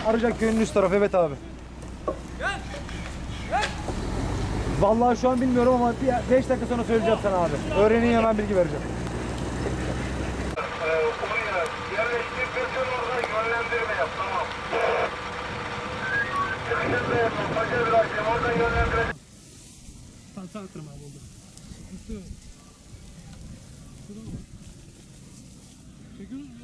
Arıcak köyünün üst tarafı, evet abi. Vallahi şu an bilmiyorum ama 5 dakika sonra söyleyeceğim sana abi. Öğreneyim, hemen bilgi vereceğim. Yerleştiği petrol orada yönlendirme yap, tamam. Çıkışında yapma, paşa bırakayım, oradan yönlendirme. Sağ atırım abi oldu. Sıkıntı yok. Çekiyoruz mu?